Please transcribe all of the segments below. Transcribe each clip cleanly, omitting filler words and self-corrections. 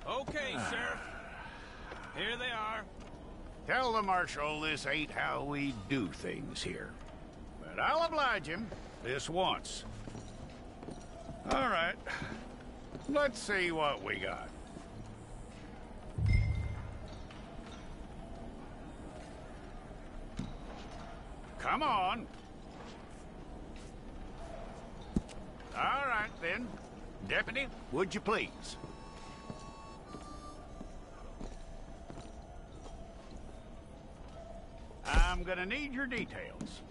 Okay, Sheriff. Here they are. Tell the Marshal this ain't how we do things here. But I'll oblige him this once. All right. Let's see what we got. Come on. All right, then. Deputy, would you please? I'm gonna need your details.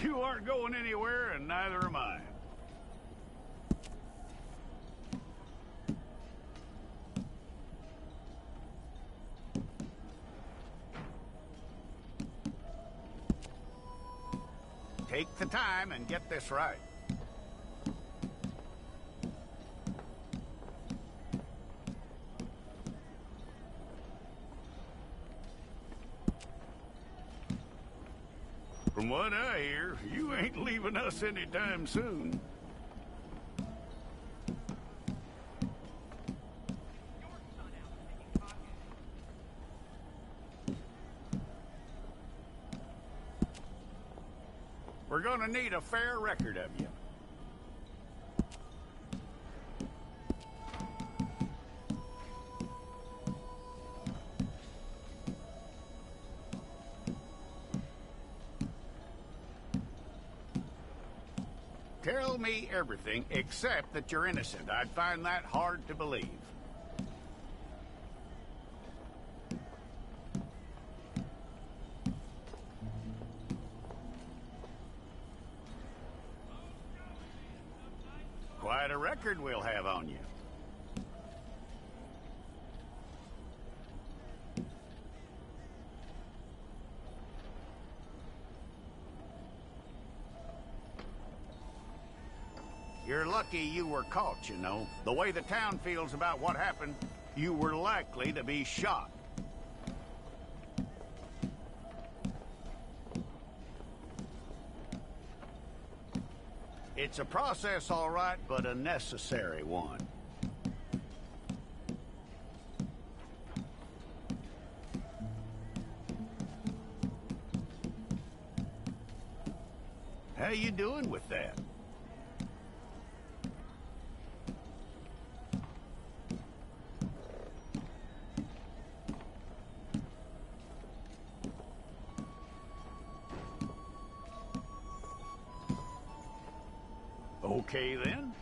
You aren't going anywhere, and neither am I. Take the time and get this right. From what I hear, you ain't leaving us anytime soon. We're gonna need a fair record of you. Tell me everything except that you're innocent. I'd find that hard to believe. Quite a record we'll have on you. You're lucky you were caught, you know. The way the town feels about what happened, you were likely to be shot. It's a process, all right, but a necessary one. How you doing with that? Okay, then.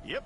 Yep.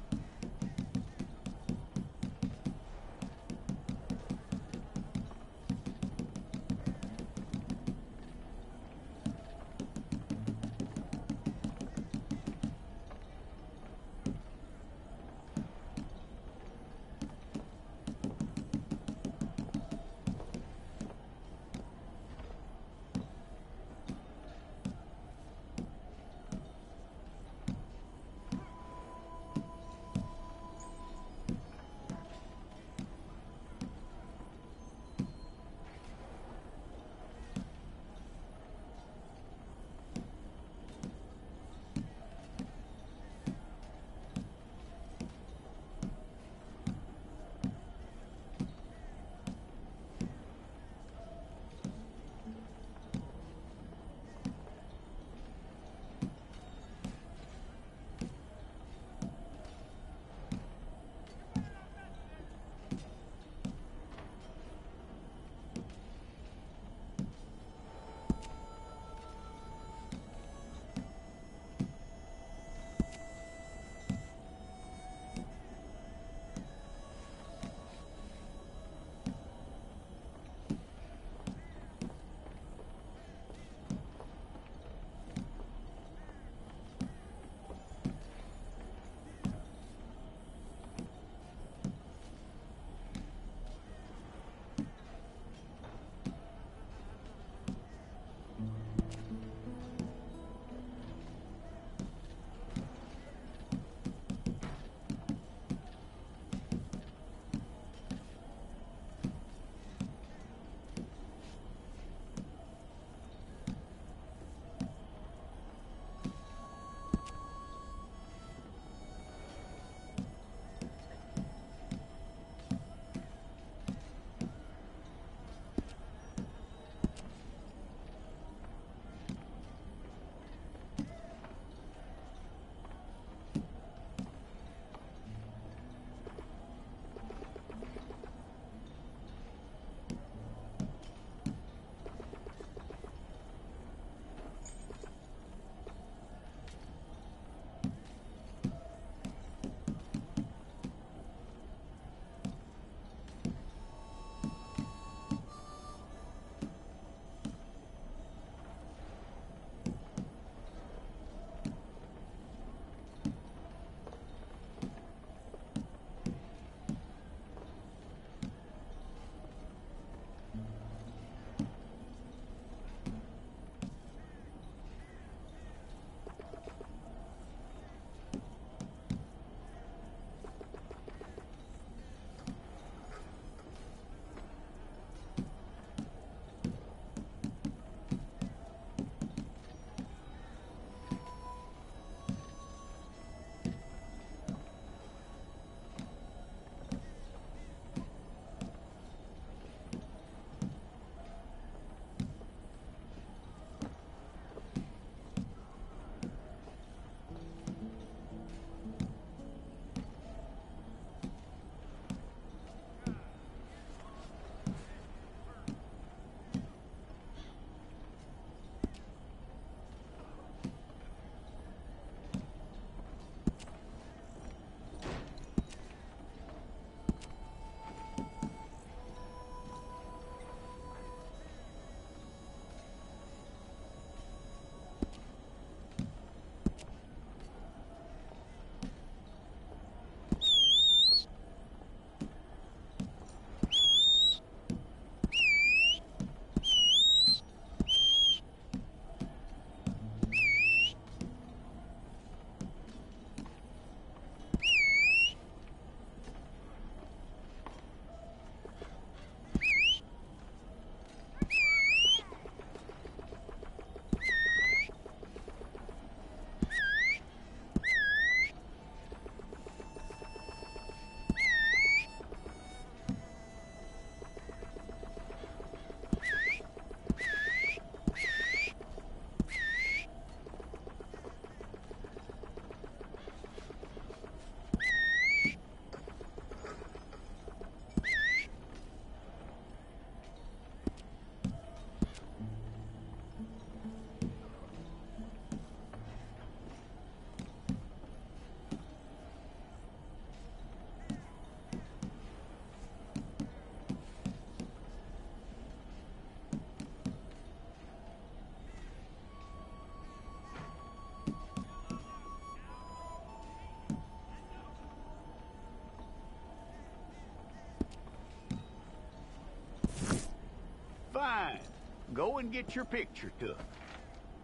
go and get your picture took.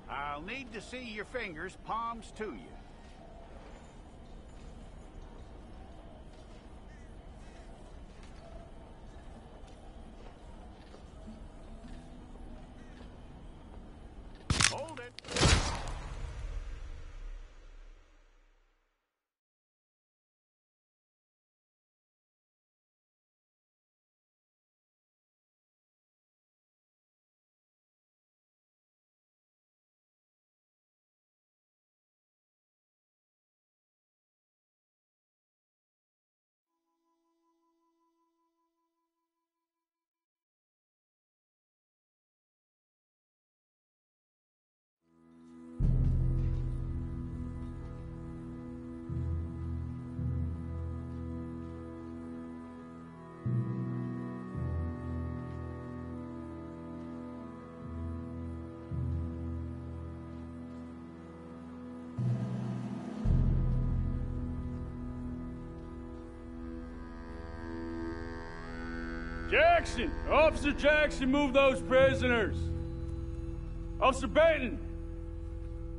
I'll need to see your fingers, palms to you. Hold it. Jackson! Officer Jackson, move those prisoners! Officer Benton!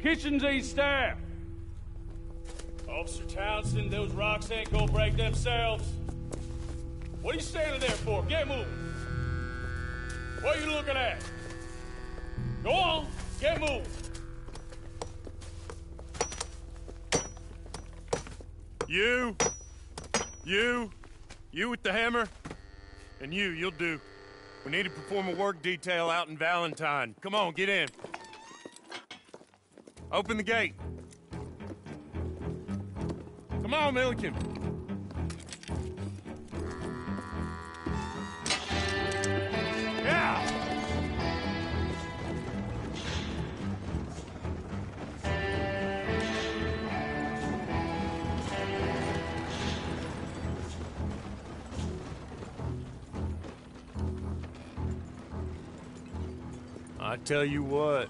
Kitchens aid staff! Officer Townsend, those rocks ain't gonna break themselves. What are you standing there for? Get moving! What are you looking at? Go on, get moving! You with the hammer? And you'll do. We need to perform a work detail out in Valentine. Come on, get in. Open the gate. Come on, Milliken. Yeah! I tell you what,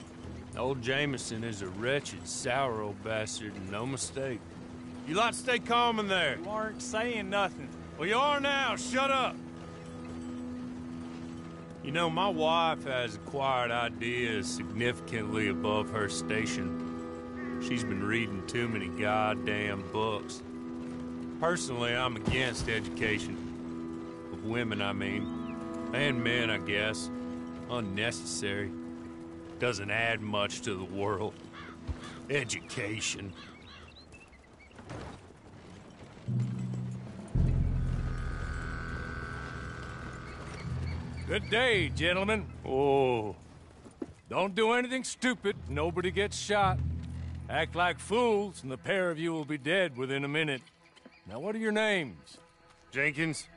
old Jameson is a wretched, sour old bastard, and no mistake. You lot stay calm in there. You aren't saying nothing. Well, you are now. Shut up. You know, my wife has acquired ideas significantly above her station. She's been reading too many goddamn books. Personally, I'm against education. Of women, I mean. And men, I guess. Unnecessary. Doesn't add much to the world. Education. Good day, gentlemen. Oh. Don't do anything stupid. Nobody gets shot. Act like fools, and the pair of you will be dead within a minute. Now, what are your names? Jenkins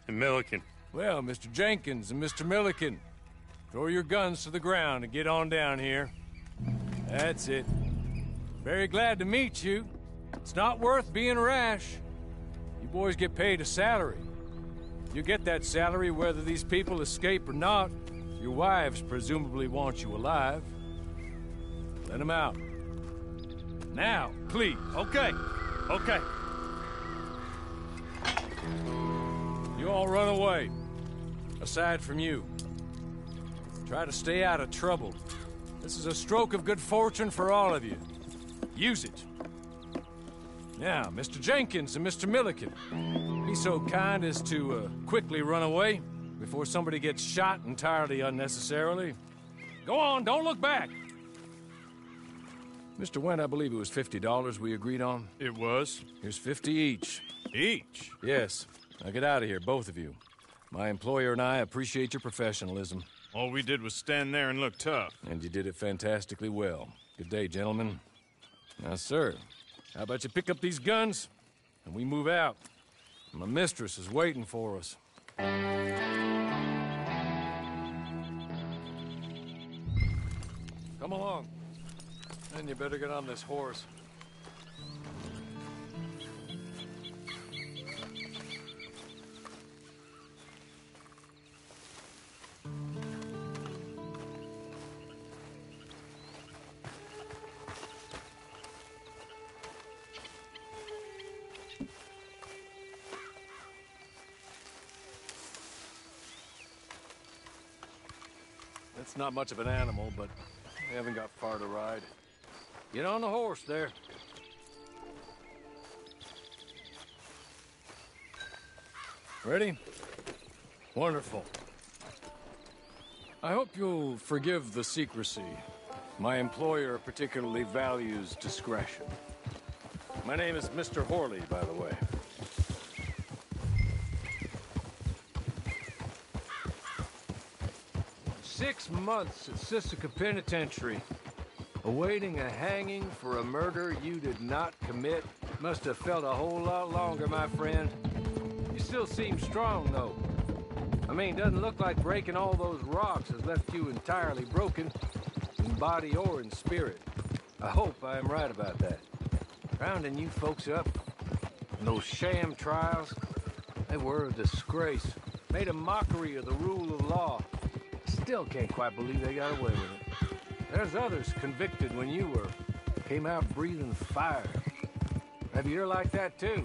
and Milliken. Well, Mr. Jenkins and Mr. Milliken, throw your guns to the ground and get on down here. That's it. Very glad to meet you. It's not worth being rash. You boys get paid a salary. You get that salary whether these people escape or not. Your wives presumably want you alive. Let them out. Now, please. Okay. You all run away. Aside from you. Try to stay out of trouble. This is a stroke of good fortune for all of you. Use it. Now, Mr. Jenkins and Mr. Milliken, be so kind as to quickly run away before somebody gets shot entirely unnecessarily. Go on, don't look back. Mr. Wendt, I believe it was $50 we agreed on. It was. Here's 50 each. Each? Yes. Now get out of here, both of you. My employer and I appreciate your professionalism. All we did was stand there and look tough. And you did it fantastically well. Good day, gentlemen. Now, sir, how about you pick up these guns, and we move out? My mistress is waiting for us. Come along. And you better get on this horse. It's not much of an animal, but we haven't got far to ride. Get on the horse there. Ready? Wonderful. I hope you'll forgive the secrecy. My employer particularly values discretion. My name is Mr. Horley, by the way. "6 months at Sisika Penitentiary, awaiting a hanging for a murder you did not commit. Must have felt a whole lot longer, my friend. You still seem strong, though. I mean, doesn't look like breaking all those rocks has left you entirely broken, in body or in spirit. I hope I am right about that. Rounding you folks up, and those sham trials, they were a disgrace. Made a mockery of the rule of law. Still can't quite believe they got away with it. There's others convicted when you were. Came out breathing fire. Maybe you're like that too.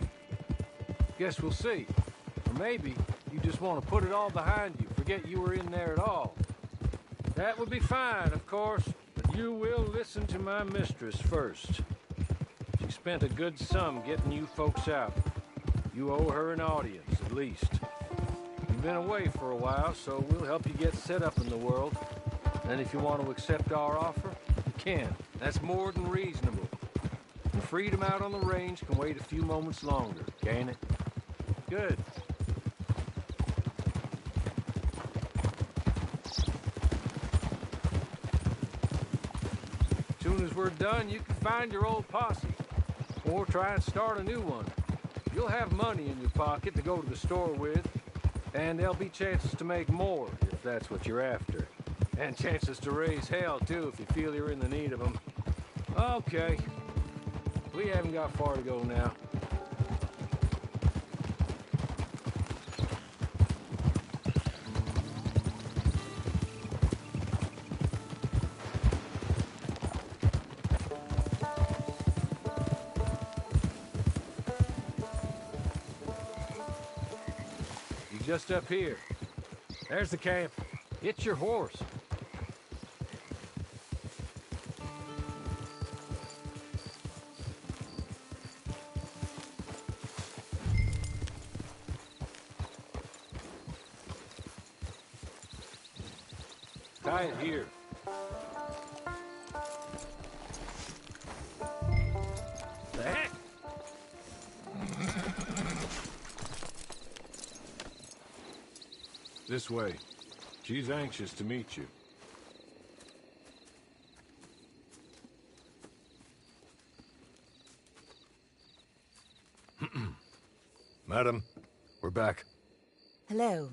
Guess we'll see. Or maybe you just want to put it all behind you, forget you were in there at all. That would be fine, of course, but you will listen to my mistress first. She spent a good sum getting you folks out. You owe her an audience, at least. You've been away for a while, so we'll help you get set up in the world. And if you want to accept our offer, you can. That's more than reasonable. And freedom out on the range can wait a few moments longer, can't it? Good. As soon as we're done, you can find your old posse. Or try and start a new one. You'll have money in your pocket to go to the store with. And there'll be chances to make more, if that's what you're after. And chances to raise hell, too, if you feel you're in the need of them. Okay. We haven't got far to go now. Just up here. There's the camp. It's your horse. Tie it here. The heck? This way. She's anxious to meet you. Madam, we're back. Hello.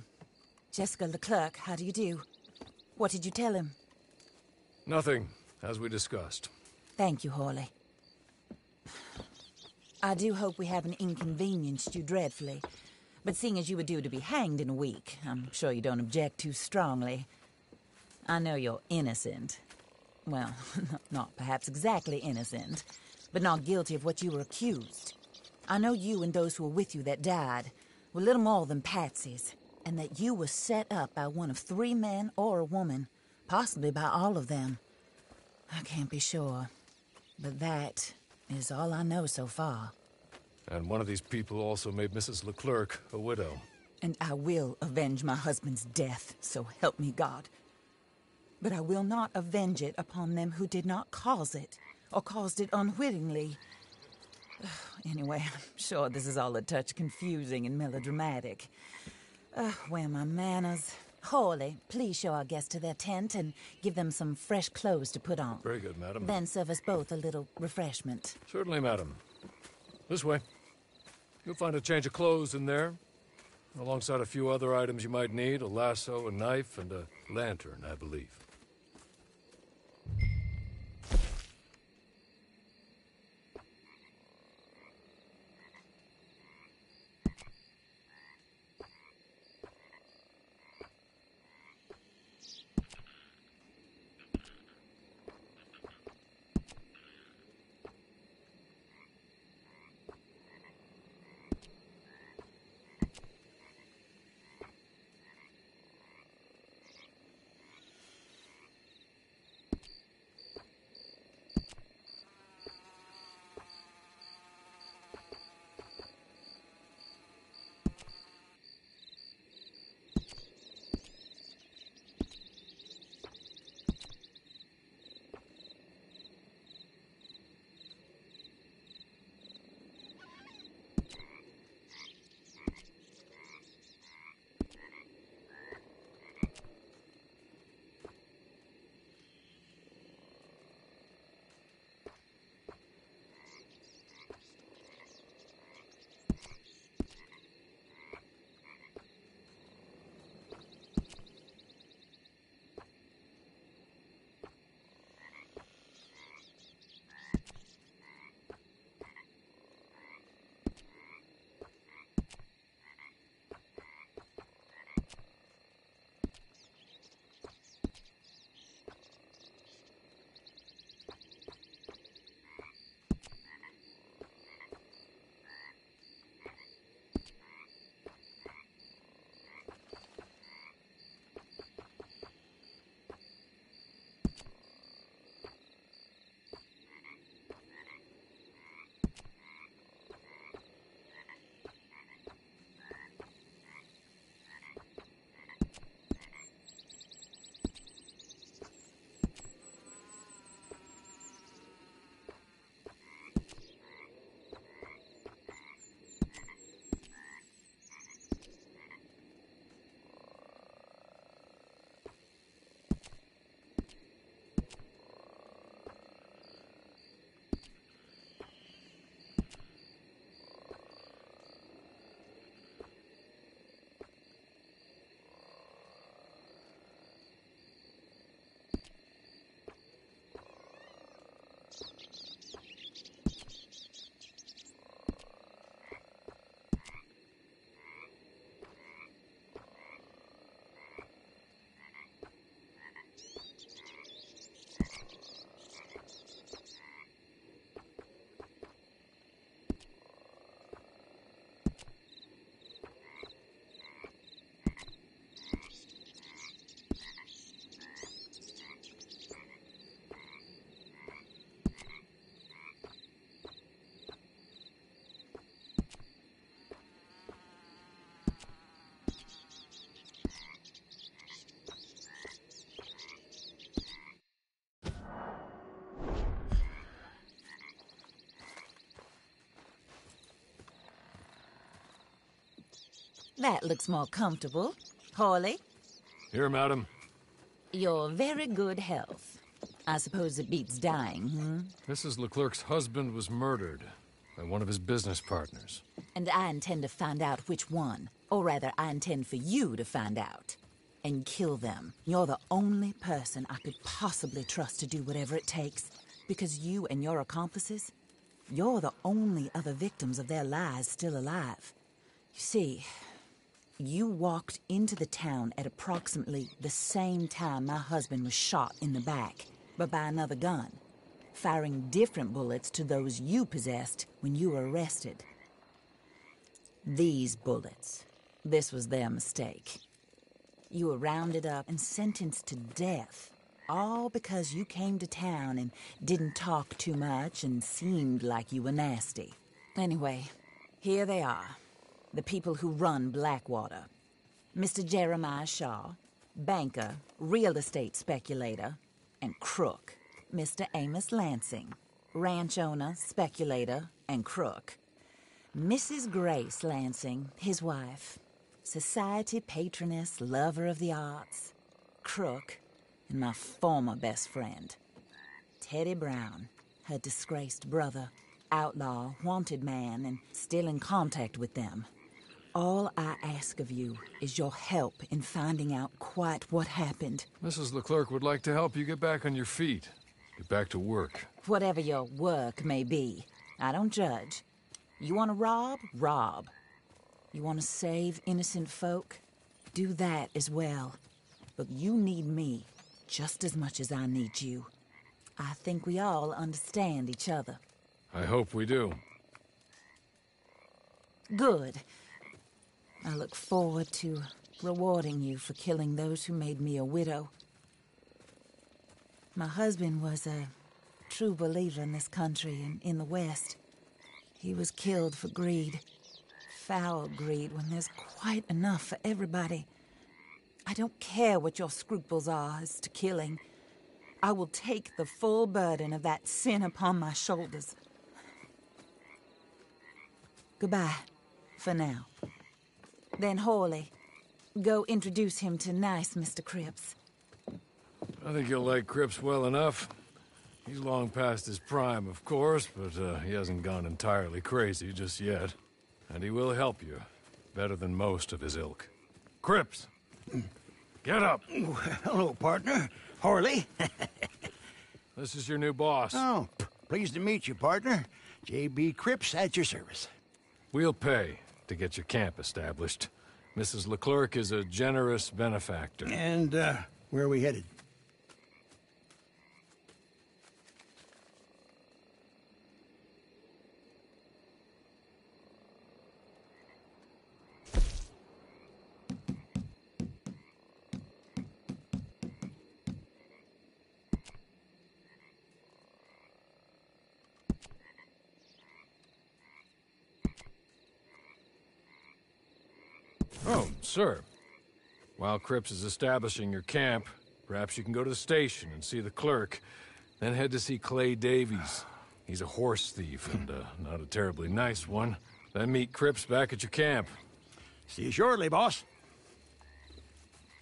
Jessica Leclerc, how do you do? What did you tell him? Nothing, as we discussed. Thank you, Horley. I do hope we haven't inconvenienced you dreadfully. But seeing as you were due to be hanged in a week, I'm sure you don't object too strongly. I know you're innocent. Well, not perhaps exactly innocent, but not guilty of what you were accused. I know you and those who were with you that died were little more than patsies, and that you were set up by one of 3 men or a woman, possibly by all of them. I can't be sure, but that is all I know so far. And one of these people also made Mrs. Leclerc a widow. And I will avenge my husband's death, so help me God. But I will not avenge it upon them who did not cause it, or caused it unwittingly. Anyway, I'm sure this is all a touch confusing and melodramatic. Where are my manners? Horley, please show our guests to their tent and give them some fresh clothes to put on. Very good, madam. Then serve us both a little refreshment. Certainly, madam. This way. You'll find a change of clothes in there, alongside a few other items you might need, a lasso, a knife, and a lantern, I believe. That looks more comfortable. Hawley, Here, madam. your very good health. I suppose it beats dying, hmm? Mrs. Leclerc's husband was murdered by one of his business partners. And I intend to find out which one. Or rather, I intend for you to find out. And kill them. You're the only person I could possibly trust to do whatever it takes. Because you and your accomplices, you're the only other victims of their lies still alive. You see, you walked into the town at approximately the same time my husband was shot in the back, but by another gun, firing different bullets to those you possessed when you were arrested. These bullets, this was their mistake. You were rounded up and sentenced to death, all because you came to town and didn't talk too much and seemed like you were nasty. Anyway, here they are, the people who run Blackwater. Mr. Jeremiah Shaw, banker, real estate speculator, and crook. Mr. Amos Lansing, ranch owner, speculator, and crook. Mrs. Grace Lansing, his wife, society patroness, lover of the arts, crook, and my former best friend. Teddy Brown, her disgraced brother, outlaw, wanted man, and still in contact with them. All I ask of you is your help in finding out quite what happened. Mrs. Leclerc would like to help you get back on your feet. Get back to work. Whatever your work may be, I don't judge. You want to rob? Rob. You want to save innocent folk? Do that as well. But you need me just as much as I need you. I think we all understand each other. I hope we do. Good. I look forward to rewarding you for killing those who made me a widow. My husband was a true believer in this country and in the West. He was killed for greed. Foul greed when there's quite enough for everybody. I don't care what your scruples are as to killing. I will take the full burden of that sin upon my shoulders. Goodbye, for now. Then Hawley, go introduce him to nice Mr. Cripps. I think you'll like Cripps well enough. He's long past his prime, of course, but he hasn't gone entirely crazy just yet. And he will help you, better than most of his ilk. Cripps! Get up! Hello, partner. Harley. This is your new boss. Oh, pleased to meet you, partner. J.B. Cripps at your service. We'll pay to get your camp established. Mrs. Leclerc is a generous benefactor. And, where are we headed? Oh, sir. While Cripps is establishing your camp, perhaps you can go to the station and see the clerk, then head to see Clay Davies. He's a horse thief, and not a terribly nice one. Then meet Cripps back at your camp. See you shortly, boss.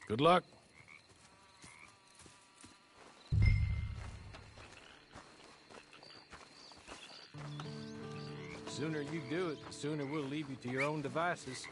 Good luck. The sooner you do it, the sooner we'll leave you to your own devices.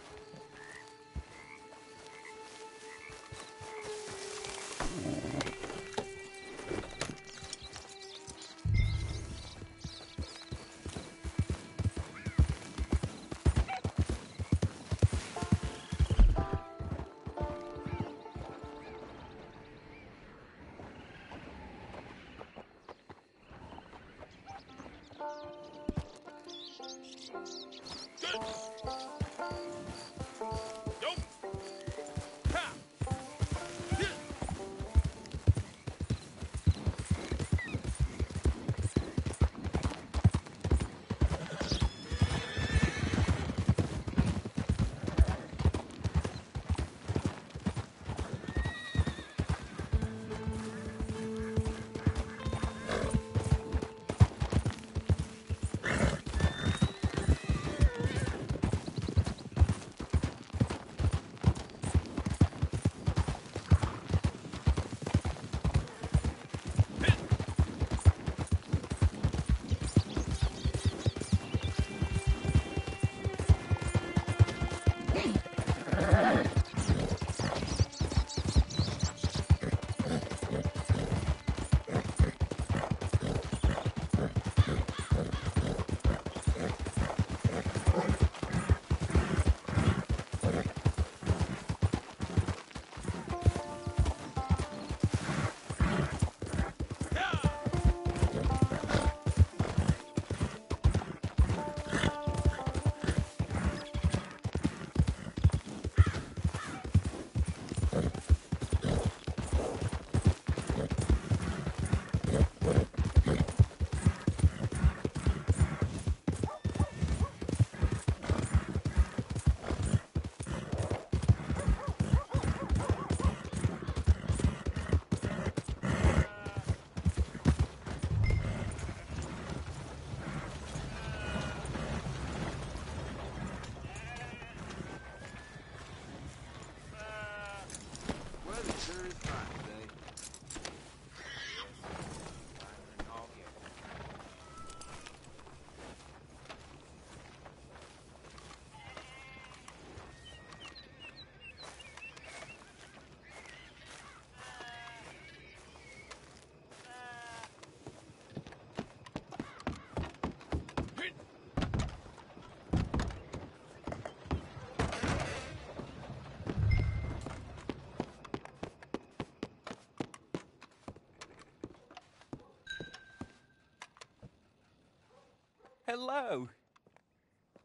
Hello.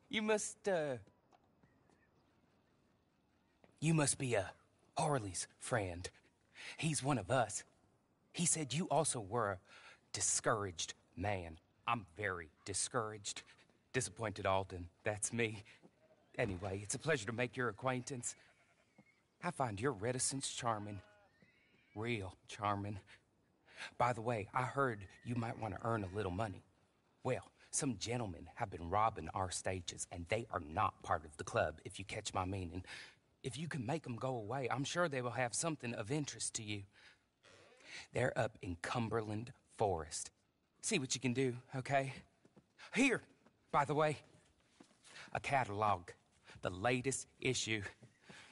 You must be Harley's friend. He's one of us. He said you also were a discouraged man. I'm very discouraged. Disappointed Alden, that's me. Anyway, it's a pleasure to make your acquaintance. I find your reticence charming. Real charming. By the way, I heard you might want to earn a little money. Well, some gentlemen have been robbing our stages, and they are not part of the club, if you catch my meaning. If you can make them go away, I'm sure they will have something of interest to you. They're up in Cumberland Forest. See what you can do, okay? Here, by the way, a catalog. The latest issue.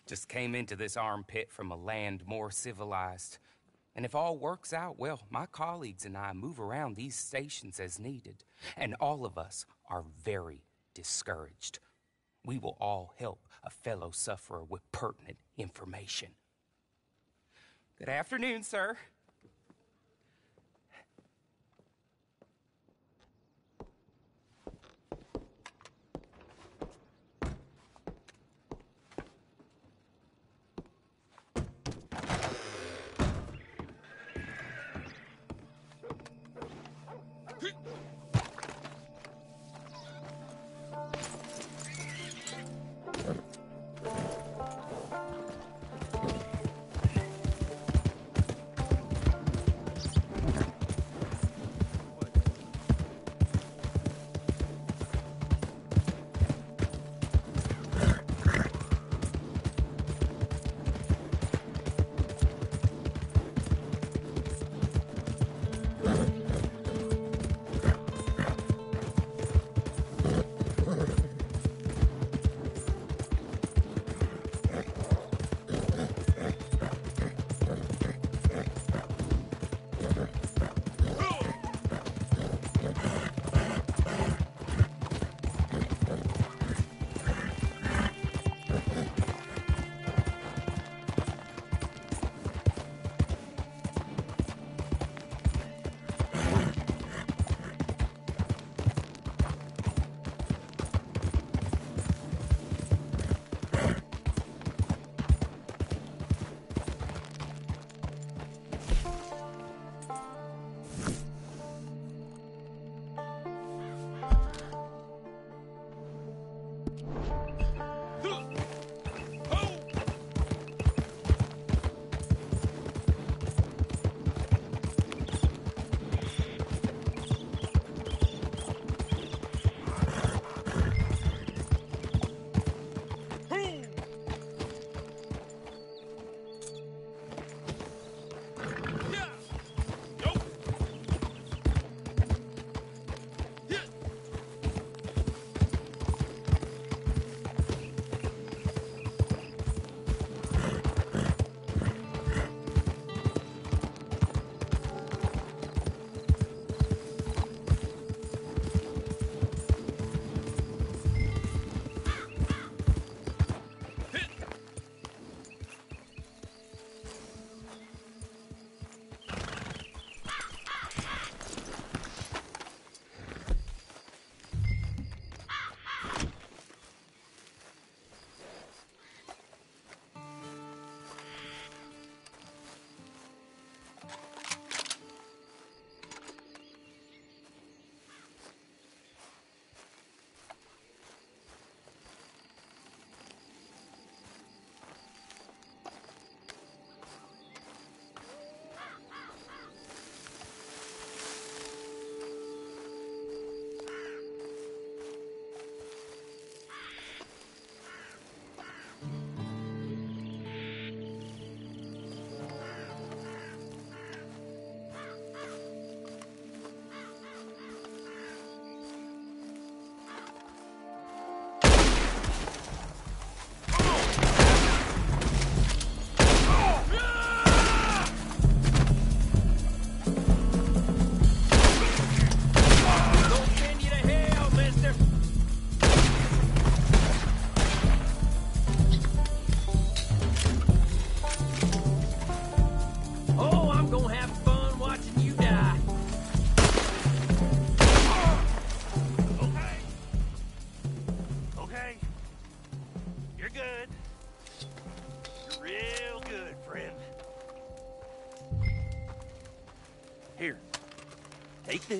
Just came into this armpit from a land more civilized. And if all works out, well, my colleagues and I move around these stations as needed. And all of us are very discouraged. We will all help a fellow sufferer with pertinent information. Good afternoon, sir.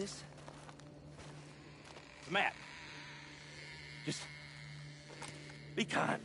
this. Matt, just be kind.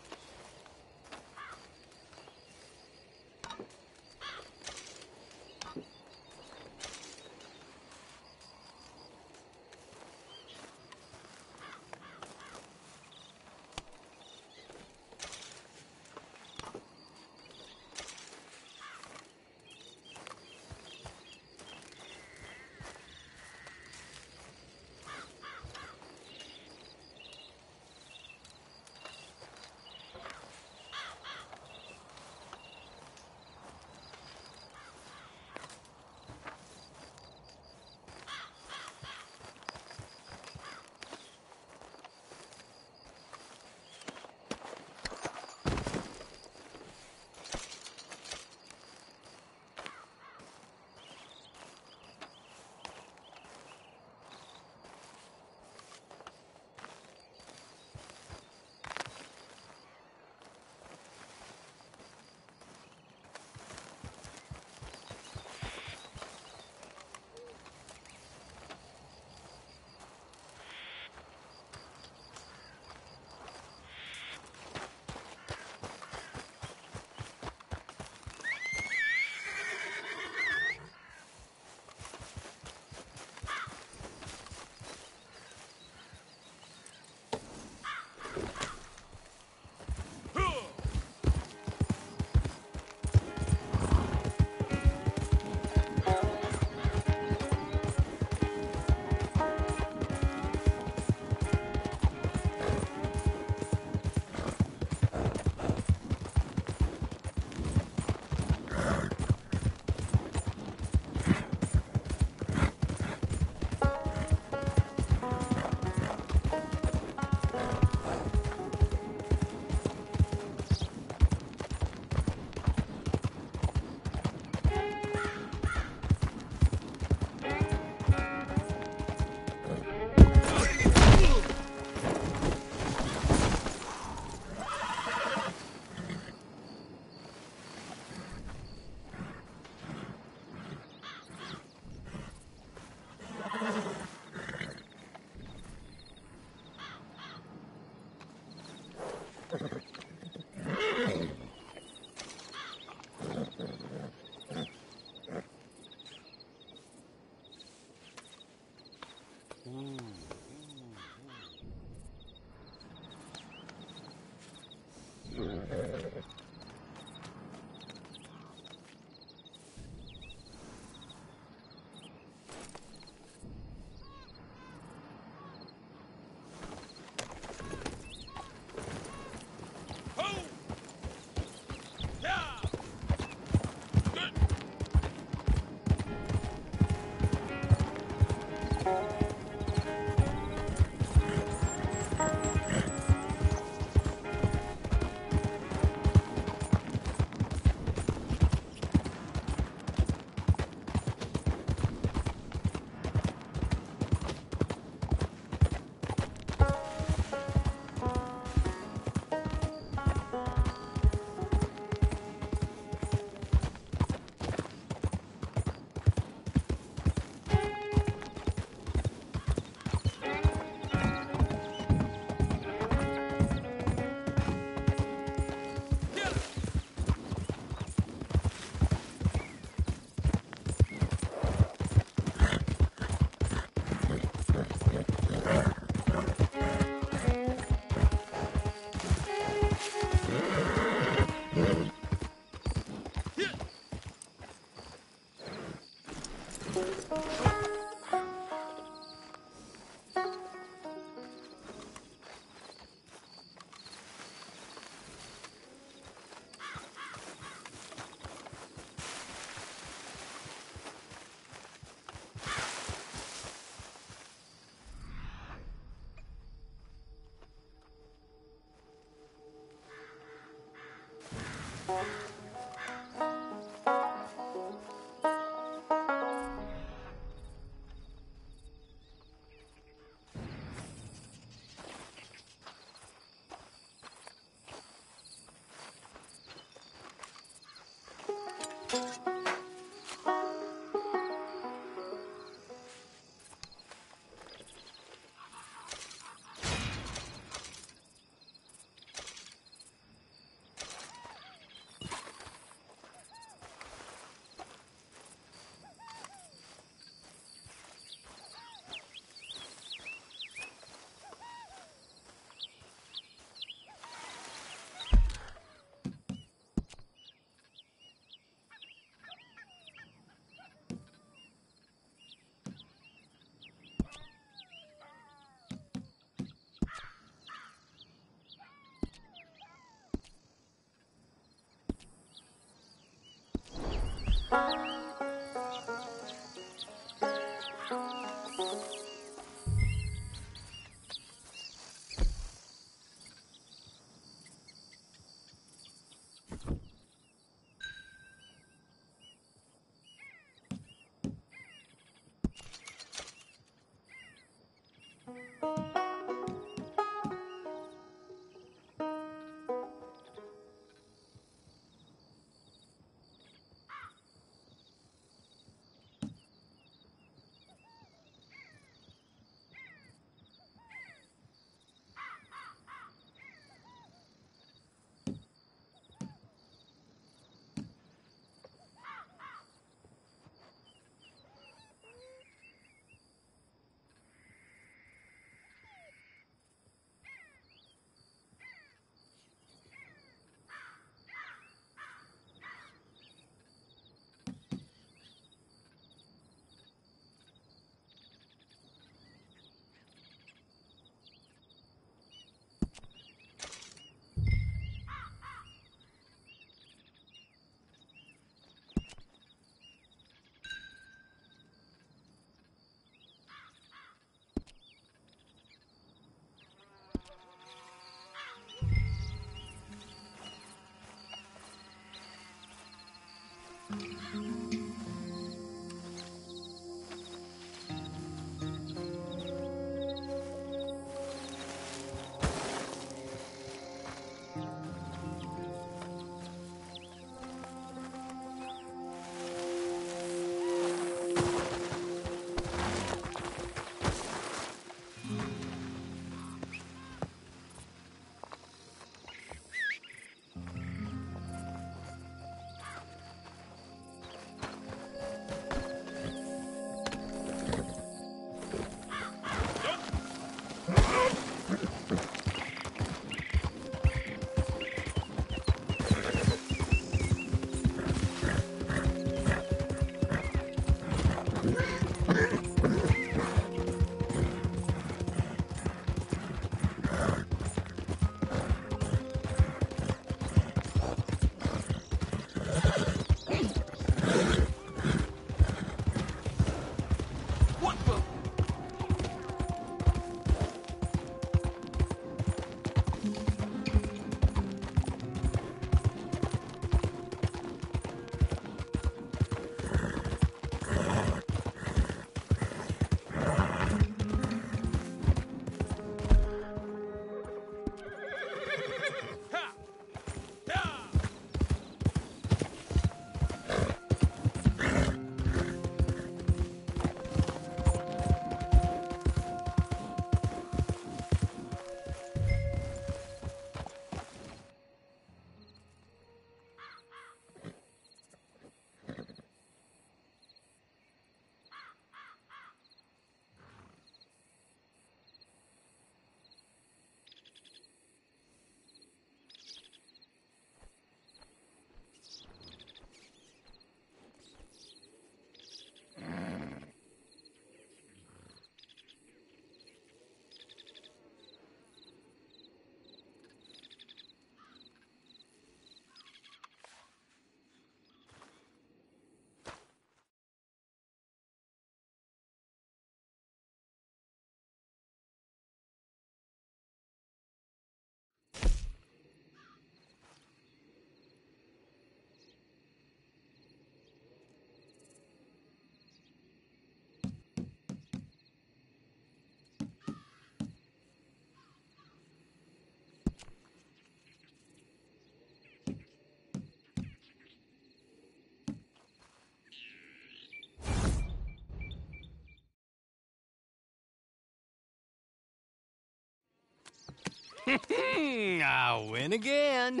I win again.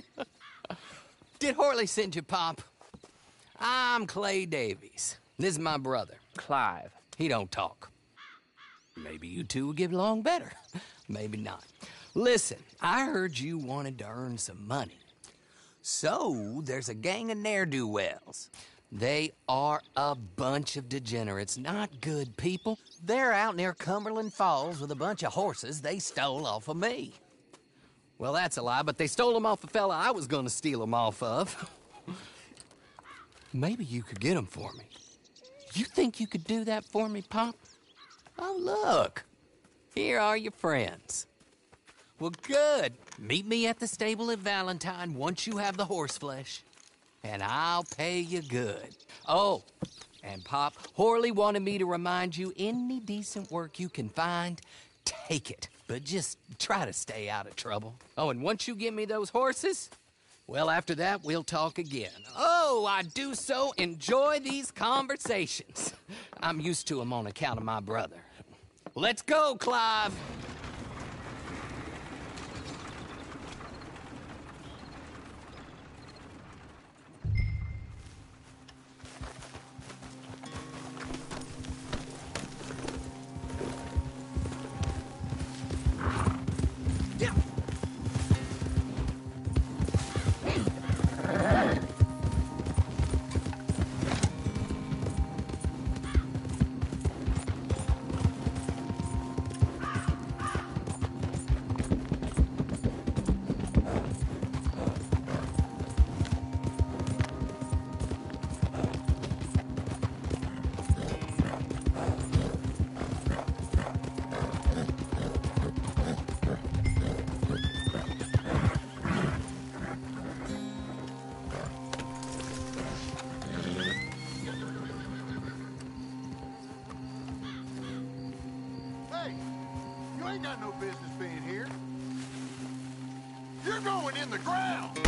Did Horley send you, Pop? I'm Clay Davies. This is my brother, Clive. He don't talk. Maybe you two will get along better. Maybe not. Listen, I heard you wanted to earn some money. So, there's a gang of ne'er-do-wells. They are a bunch of degenerates, not good people. They're out near Cumberland Falls with a bunch of horses they stole off of me. Well, that's a lie, but they stole them off a fella I was gonna steal them off of. Maybe you could get them for me. You think you could do that for me, Pop? Oh, look. Here are your friends. Well, good. Meet me at the stable at Valentine once you have the horse flesh, and I'll pay you good. Oh, and Pop, Horley wanted me to remind you, any decent work you can find, take it. But just try to stay out of trouble. Oh, and once you give me those horses, well, after that, we'll talk again. Oh, I do so enjoy these conversations. I'm used to them on account of my brother. Let's go, Clive. You ain't got no business being here. You're going in the ground!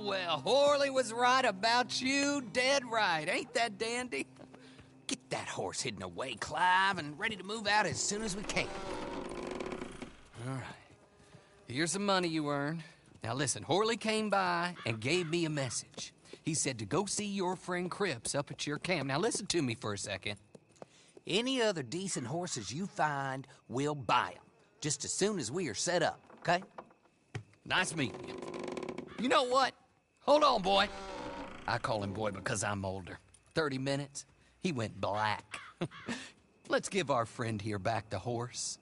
Well, Horley was right about you, dead right. Ain't that dandy? Get that horse hidden away, Clive, and ready to move out as soon as we can. All right. Here's the money you earned. Now listen, Horley came by and gave me a message. He said to go see your friend Cripps up at your camp. Now listen to me for a second. Any other decent horses you find, we'll buy them. Just as soon as we are set up, okay? Nice meeting you. You know what? Hold on, boy. I call him boy because I'm older. 30 minutes, he went black. Let's give our friend here back the horse.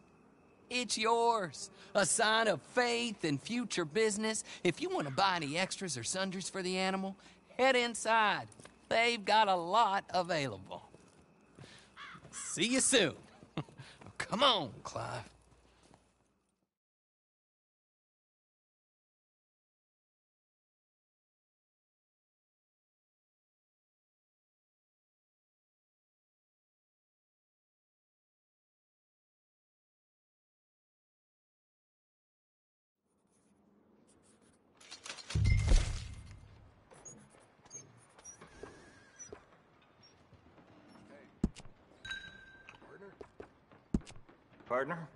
It's yours. A sign of faith and future business. If you want to buy any extras or sundries for the animal, head inside. They've got a lot available. See you soon. Come on, Clive. Partner?